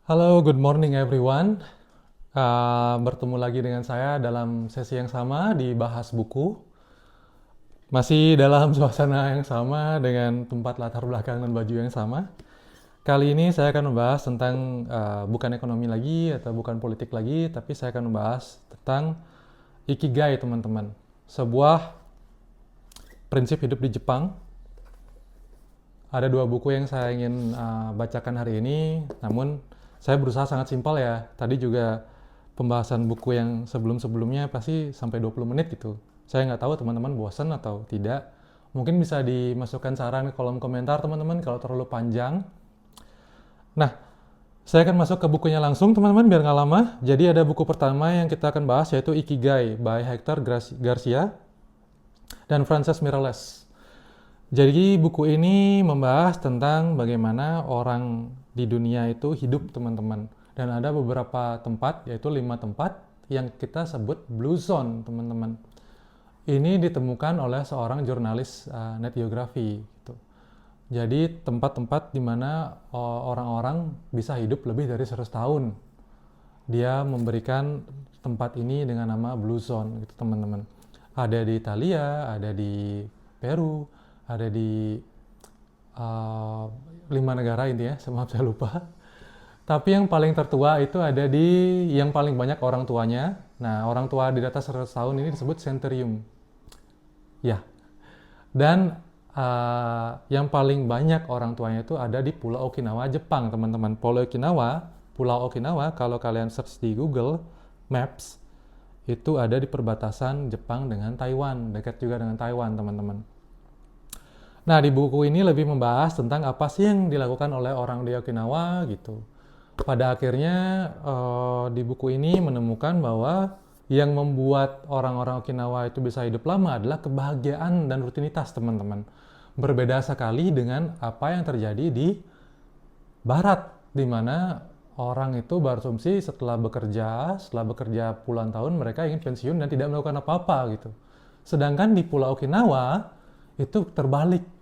Halo, good morning everyone. Bertemu lagi dengan saya dalam sesi yang sama di Bahas Buku. Masih dalam suasana yang sama dengan tempat latar belakang dan baju yang sama. Kali ini saya akan membahas tentang bukan ekonomi lagi atau bukan politik lagi, tapi saya akan membahas tentang Ikigai, teman-teman. Sebuah prinsip hidup di Jepang. Ada dua buku yang saya ingin bacakan hari ini, namun saya berusaha sangat simpel ya. Tadi juga pembahasan buku yang sebelum-sebelumnya pasti sampai 20 menit gitu. Saya nggak tahu teman-teman bosan atau tidak. Mungkin bisa dimasukkan saran ke kolom komentar teman-teman kalau terlalu panjang. Nah, saya akan masuk ke bukunya langsung teman-teman biar nggak lama. Jadi ada buku pertama yang kita akan bahas yaitu Ikigai by Hector Garcia dan Frances Miralles. Jadi buku ini membahas tentang bagaimana orang di dunia itu hidup teman-teman. Dan ada beberapa tempat, yaitu 5 tempat yang kita sebut Blue Zone teman-teman. Ini ditemukan oleh seorang jurnalis Net Geography. Gitu. Jadi tempat-tempat di mana orang-orang bisa hidup lebih dari 100 tahun. Dia memberikan tempat ini dengan nama Blue Zone gitu teman-teman. Ada di Italia, ada di Peru, ada di 5 negara intinya, maaf saya lupa. Tapi yang paling tertua itu ada di yang paling banyak orang tuanya. Nah, orang tua di atas 100 tahun ini disebut centurium. Ya. Dan yang paling banyak orang tuanya itu ada di Pulau Okinawa, Jepang, teman-teman. Pulau Okinawa, kalau kalian search di Google Maps, itu ada di perbatasan Jepang dengan Taiwan, dekat juga dengan Taiwan, teman-teman. Nah, di buku ini lebih membahas tentang apa sih yang dilakukan oleh orang di Okinawa gitu. Pada akhirnya di buku ini menemukan bahwa yang membuat orang-orang Okinawa itu bisa hidup lama adalah kebahagiaan dan rutinitas, teman-teman. Berbeda sekali dengan apa yang terjadi di Barat, di mana orang itu berasumsi setelah bekerja puluhan tahun mereka ingin pensiun dan tidak melakukan apa-apa gitu. Sedangkan di Pulau Okinawa itu terbalik.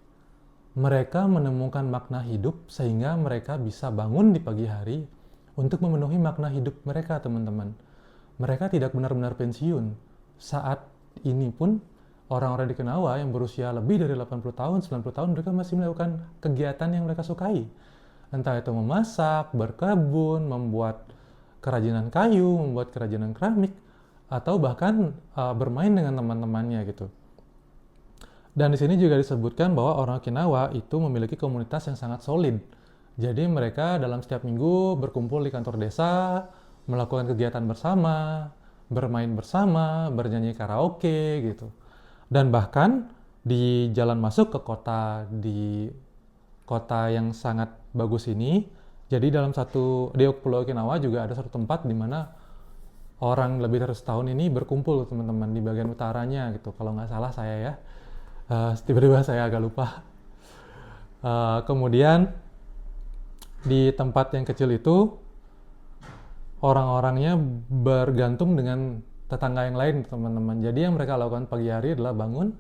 Mereka menemukan makna hidup sehingga mereka bisa bangun di pagi hari untuk memenuhi makna hidup mereka, teman-teman. Mereka tidak benar-benar pensiun. Saat ini pun orang-orang di Okinawa yang berusia lebih dari 80 tahun, 90 tahun, mereka masih melakukan kegiatan yang mereka sukai. Entah itu memasak, berkebun, membuat kerajinan kayu, membuat kerajinan keramik, atau bahkan bermain dengan teman-temannya gitu. Dan di sini juga disebutkan bahwa orang Okinawa itu memiliki komunitas yang sangat solid. Jadi mereka dalam setiap minggu berkumpul di kantor desa, melakukan kegiatan bersama, bermain bersama, bernyanyi karaoke gitu. Dan bahkan di jalan masuk ke kota yang sangat bagus ini, jadi di Pulau Okinawa juga ada satu tempat di mana orang lebih dari setahun ini berkumpul teman-teman di bagian utaranya gitu. Kalau nggak salah saya ya, tiba-tiba saya agak lupa. Kemudian di tempat yang kecil itu orang-orangnya bergantung dengan tetangga yang lain teman-teman. Jadi yang mereka lakukan pagi hari adalah bangun,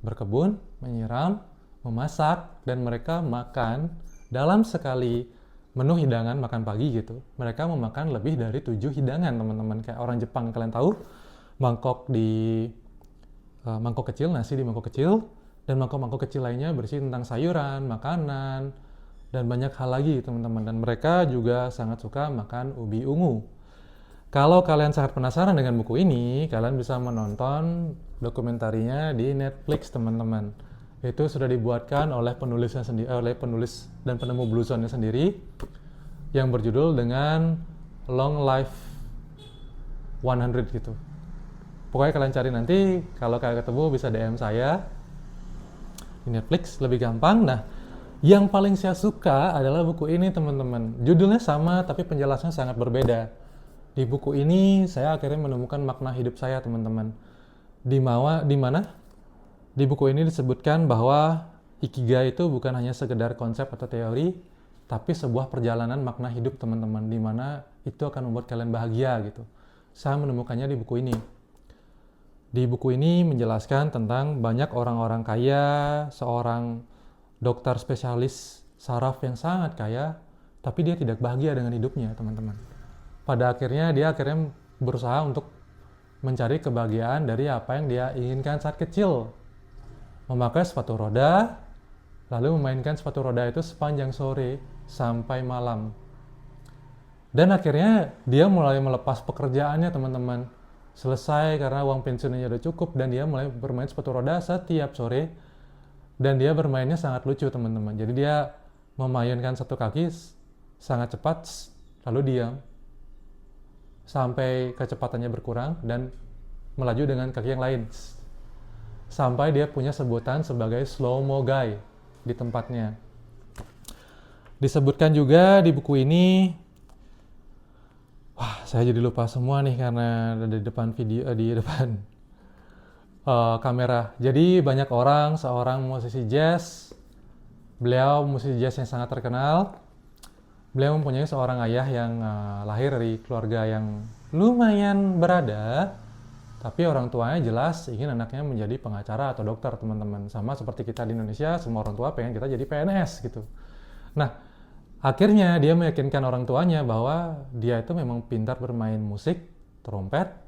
berkebun, menyiram, memasak, dan mereka makan dalam sekali menu hidangan makan pagi gitu. Mereka memakan lebih dari 7 hidangan teman-teman. Kayak orang Jepang kalian tahu, mangkok kecil, nasi di mangkok kecil, dan mangkok-mangkok kecil lainnya berisi tentang sayuran, makanan, dan banyak hal lagi teman-teman. Dan mereka juga sangat suka makan ubi ungu. Kalau kalian sangat penasaran dengan buku ini, kalian bisa menonton dokumentarinya di Netflix teman-teman. Itu sudah dibuatkan oleh penulis dan penemu Blue Zone sendiri yang berjudul dengan Long Life 100 gitu. Pokoknya kalian cari nanti, kalau kalian ketemu bisa DM saya di Netflix, lebih gampang. Nah, yang paling saya suka adalah buku ini teman-teman. Judulnya sama tapi penjelasannya sangat berbeda. Di buku ini saya akhirnya menemukan makna hidup saya teman-teman. Di mana? Di buku ini disebutkan bahwa Ikigai itu bukan hanya sekedar konsep atau teori, tapi sebuah perjalanan makna hidup teman-teman, di mana itu akan membuat kalian bahagia gitu. Saya menemukannya di buku ini. Di buku ini menjelaskan tentang banyak orang-orang kaya, seorang dokter spesialis saraf yang sangat kaya, tapi dia tidak bahagia dengan hidupnya, teman-teman. Pada akhirnya dia berusaha untuk mencari kebahagiaan dari apa yang dia inginkan saat kecil. Memakai sepatu roda, lalu memainkan sepatu roda itu sepanjang sore sampai malam. Dan akhirnya dia mulai melepas pekerjaannya, teman-teman. Selesai karena uang pensiunnya udah cukup dan dia mulai bermain sepatu roda setiap sore. Dan dia bermainnya sangat lucu, teman-teman. Jadi dia memayunkan satu kaki sangat cepat, lalu diam sampai kecepatannya berkurang dan melaju dengan kaki yang lain. Sampai dia punya sebutan sebagai slow-mo guy di tempatnya. Disebutkan juga di buku ini, wah saya jadi lupa semua nih karena ada di depan video, di depan kamera. Jadi banyak orang, seorang musisi jazz, beliau musisi jazz yang sangat terkenal. Beliau mempunyai seorang ayah yang lahir dari keluarga yang lumayan berada, tapi orang tuanya jelas ingin anaknya menjadi pengacara atau dokter, teman-teman. Sama seperti kita di Indonesia, semua orang tua pengen kita jadi PNS gitu. Nah, akhirnya dia meyakinkan orang tuanya bahwa dia itu memang pintar bermain musik, trompet,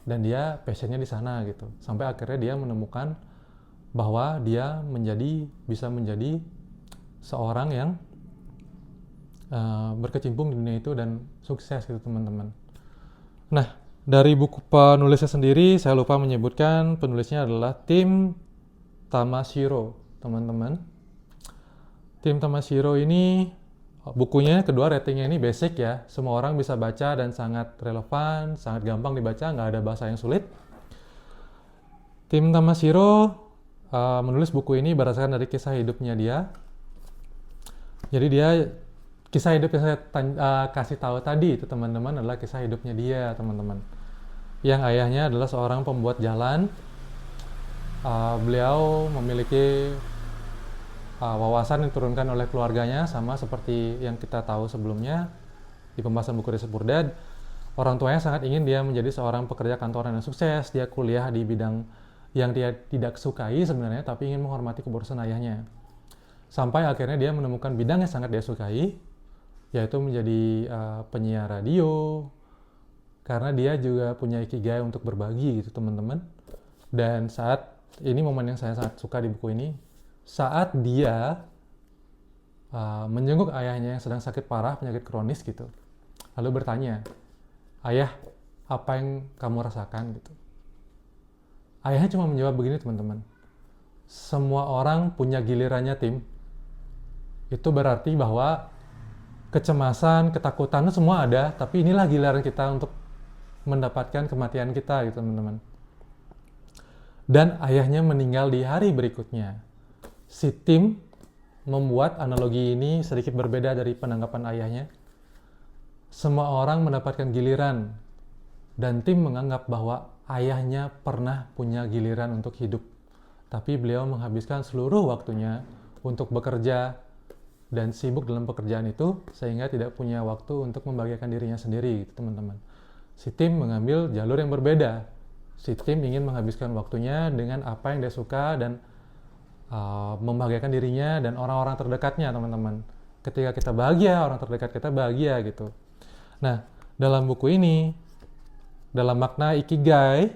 dan dia passionnya di sana gitu. Sampai akhirnya dia menemukan bahwa dia bisa menjadi seorang yang berkecimpung di dunia itu dan sukses gitu, teman-teman. Nah, dari buku penulisnya sendiri, saya lupa menyebutkan penulisnya adalah Tim Tamashiro, teman-teman. Tim Tamashiro ini, bukunya kedua ratingnya ini basic ya, semua orang bisa baca dan sangat relevan, sangat gampang dibaca, nggak ada bahasa yang sulit. Tim Tamashiro menulis buku ini berdasarkan dari kisah hidupnya dia. Jadi dia kisah hidup yang saya kasih tahu tadi itu, teman-teman, adalah kisah hidupnya dia, teman-teman. Yang ayahnya adalah seorang pembuat jalan. Beliau memiliki wawasan yang diturunkan oleh keluarganya, sama seperti yang kita tahu sebelumnya di pembahasan buku Riset Burdad. Orang tuanya sangat ingin dia menjadi seorang pekerja kantoran yang sukses. Dia kuliah di bidang yang dia tidak sukai sebenarnya, tapi ingin menghormati keputusan ayahnya. Sampai akhirnya dia menemukan bidang yang sangat dia sukai, yaitu menjadi penyiar radio, karena dia juga punya ikigai untuk berbagi gitu, teman-teman. Dan saat ini momen yang saya sangat suka di buku ini, saat dia menjenguk ayahnya yang sedang sakit parah, penyakit kronis gitu, lalu bertanya, "Ayah, apa yang kamu rasakan?" gitu. Ayahnya cuma menjawab begini, teman-teman, "Semua orang punya gilirannya, Tim. Itu berarti bahwa kecemasan, ketakutan itu semua ada, tapi inilah giliran kita untuk mendapatkan kematian kita," gitu, teman-teman. Dan ayahnya meninggal di hari berikutnya. Si Tim membuat analogi ini sedikit berbeda dari penanggapan ayahnya. Semua orang mendapatkan giliran, dan Tim menganggap bahwa ayahnya pernah punya giliran untuk hidup, tapi beliau menghabiskan seluruh waktunya untuk bekerja dan sibuk dalam pekerjaan itu, sehingga tidak punya waktu untuk membahagiakan dirinya sendiri, gitu, teman-teman. Si Tim mengambil jalur yang berbeda. Si Tim ingin menghabiskan waktunya dengan apa yang dia suka dan membahagiakan dirinya dan orang-orang terdekatnya, teman-teman. Ketika kita bahagia, orang terdekat kita bahagia gitu. Nah, dalam buku ini, dalam makna ikigai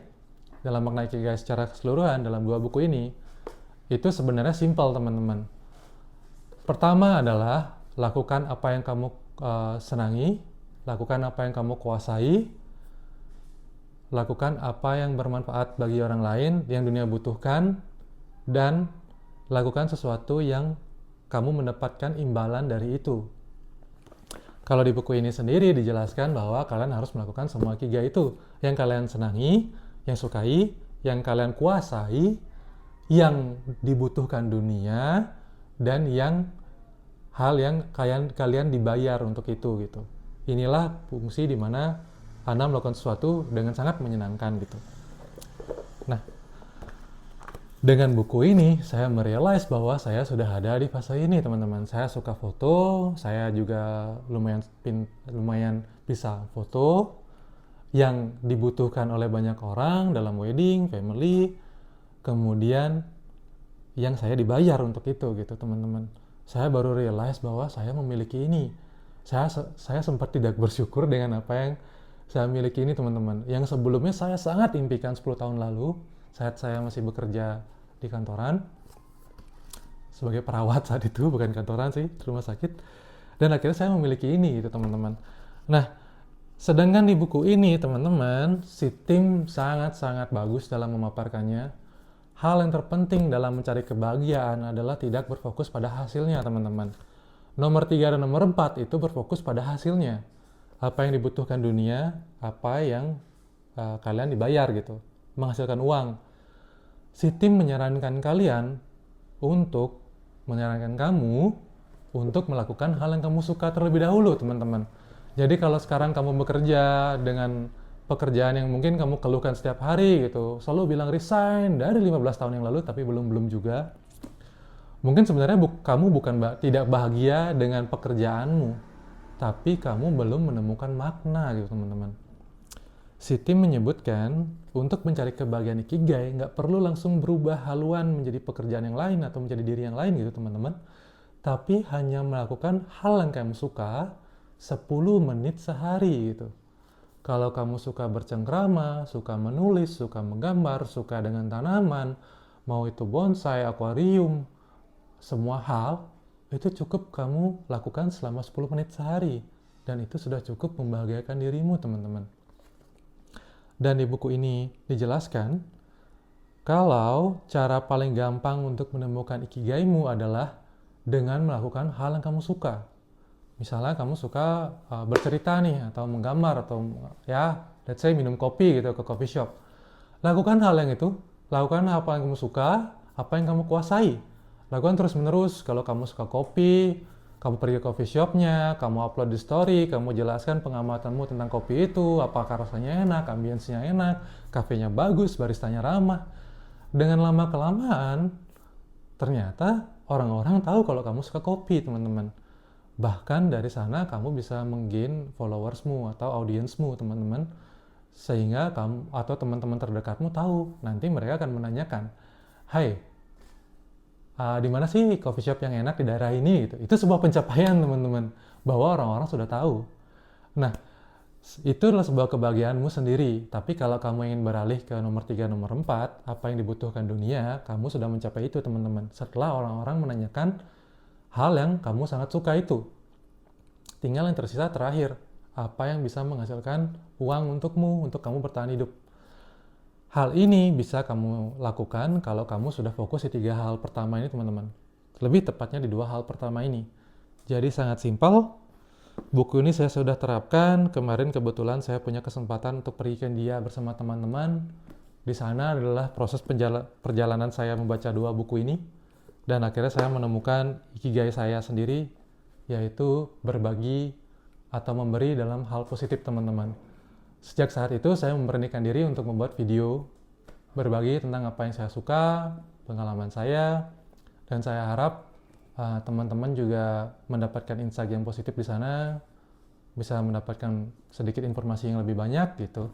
secara keseluruhan dalam dua buku ini, itu sebenarnya simpel, teman-teman. Pertama adalah lakukan apa yang kamu senangi, lakukan apa yang kamu kuasai, lakukan apa yang bermanfaat bagi orang lain yang dunia butuhkan, dan lakukan sesuatu yang kamu mendapatkan imbalan dari itu. Kalau di buku ini sendiri dijelaskan bahwa kalian harus melakukan semua ikigai itu, yang kalian senangi, yang sukai, yang kalian kuasai, yang dibutuhkan dunia, dan hal yang kalian dibayar untuk itu gitu. Inilah fungsi di mana Anda melakukan sesuatu dengan sangat menyenangkan gitu. Nah, dengan buku ini saya merealize bahwa saya sudah ada di fase ini, teman-teman. Saya suka foto, saya juga lumayan bisa foto yang dibutuhkan oleh banyak orang dalam wedding, family, kemudian yang saya dibayar untuk itu gitu, teman-teman. Saya baru realize bahwa saya memiliki ini. Saya sempat tidak bersyukur dengan apa yang saya miliki ini, teman-teman. Yang sebelumnya saya sangat impikan 10 tahun lalu, saat saya masih bekerja di kantoran, sebagai perawat saat itu, bukan kantoran sih, di rumah sakit. Dan akhirnya saya memiliki ini, gitu teman-teman. Nah, sedangkan di buku ini, teman-teman, si Tim sangat-sangat bagus dalam memaparkannya. Hal yang terpenting dalam mencari kebahagiaan adalah tidak berfokus pada hasilnya, teman-teman. Nomor 3 dan nomor 4 itu berfokus pada hasilnya. Apa yang dibutuhkan dunia, apa yang kalian dibayar gitu, menghasilkan uang. Si Tim menyarankan kamu untuk melakukan hal yang kamu suka terlebih dahulu, teman-teman. Jadi kalau sekarang kamu bekerja dengan pekerjaan yang mungkin kamu keluhkan setiap hari gitu, selalu bilang resign dari 15 tahun yang lalu tapi belum juga. Mungkin sebenarnya kamu bukan tidak bahagia dengan pekerjaanmu, tapi kamu belum menemukan makna gitu, teman-teman. Si Tim menyebutkan, untuk mencari kebahagiaan ikigai, nggak perlu langsung berubah haluan menjadi pekerjaan yang lain atau menjadi diri yang lain gitu, teman-teman. Tapi hanya melakukan hal yang kamu suka 10 menit sehari gitu. Kalau kamu suka bercengkrama, suka menulis, suka menggambar, suka dengan tanaman, mau itu bonsai, akuarium, semua hal, itu cukup kamu lakukan selama 10 menit sehari. Dan itu sudah cukup membahagiakan dirimu, teman-teman. Dan di buku ini dijelaskan, kalau cara paling gampang untuk menemukan ikigaimu adalah dengan melakukan hal yang kamu suka. Misalnya kamu suka bercerita nih, atau menggambar, atau ya, let's say minum kopi gitu ke coffee shop. Lakukan hal yang itu, lakukan apa yang kamu suka, apa yang kamu kuasai. Lakukan terus-menerus. Kalau kamu suka kopi, kamu pergi ke coffee shopnya, kamu upload di story, kamu jelaskan pengamatanmu tentang kopi itu, apakah rasanya enak, ambience-nya enak, kafenya bagus, baristanya ramah. Dengan lama-kelamaan, ternyata orang-orang tahu kalau kamu suka kopi, teman-teman. Bahkan dari sana kamu bisa menggain followersmu atau audiensmu, teman-teman. Sehingga kamu atau teman-teman terdekatmu tahu. Nanti mereka akan menanyakan, "Hai, di mana sih coffee shop yang enak di daerah ini?" Gitu. Itu sebuah pencapaian, teman-teman, bahwa orang-orang sudah tahu. Nah, itu adalah sebuah kebahagiaanmu sendiri. Tapi kalau kamu ingin beralih ke nomor 3, nomor 4, apa yang dibutuhkan dunia, kamu sudah mencapai itu, teman-teman. Setelah orang-orang menanyakan hal yang kamu sangat suka itu. Tinggal yang tersisa terakhir, apa yang bisa menghasilkan uang untukmu, untuk kamu bertahan hidup. Hal ini bisa kamu lakukan kalau kamu sudah fokus di 3 hal pertama ini, teman-teman. Lebih tepatnya di 2 hal pertama ini. Jadi sangat simpel. Buku ini saya sudah terapkan. Kemarin kebetulan saya punya kesempatan untuk pergi ke India bersama teman-teman. Di sana adalah proses perjalanan saya membaca 2 buku ini. Dan akhirnya saya menemukan ikigai saya sendiri, yaitu berbagi atau memberi dalam hal positif, teman-teman. Sejak saat itu saya memberanikan diri untuk membuat video berbagi tentang apa yang saya suka, pengalaman saya, dan saya harap teman-teman juga mendapatkan insight yang positif di sana, bisa mendapatkan sedikit informasi yang lebih banyak gitu.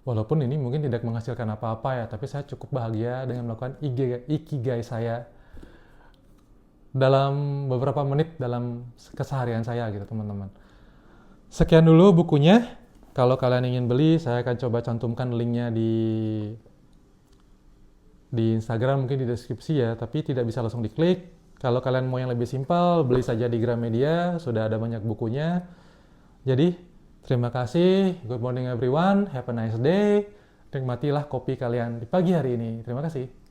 Walaupun ini mungkin tidak menghasilkan apa-apa ya, tapi saya cukup bahagia dengan melakukan ikigai saya dalam beberapa menit dalam keseharian saya gitu, teman-teman. Sekian dulu bukunya. Kalau kalian ingin beli, saya akan coba cantumkan linknya di Instagram, mungkin di deskripsi ya, tapi tidak bisa langsung diklik. Kalau kalian mau yang lebih simpel, beli saja di Gramedia, sudah ada banyak bukunya. Jadi, terima kasih. Good morning everyone, have a nice day. Nikmatilah kopi kalian di pagi hari ini. Terima kasih.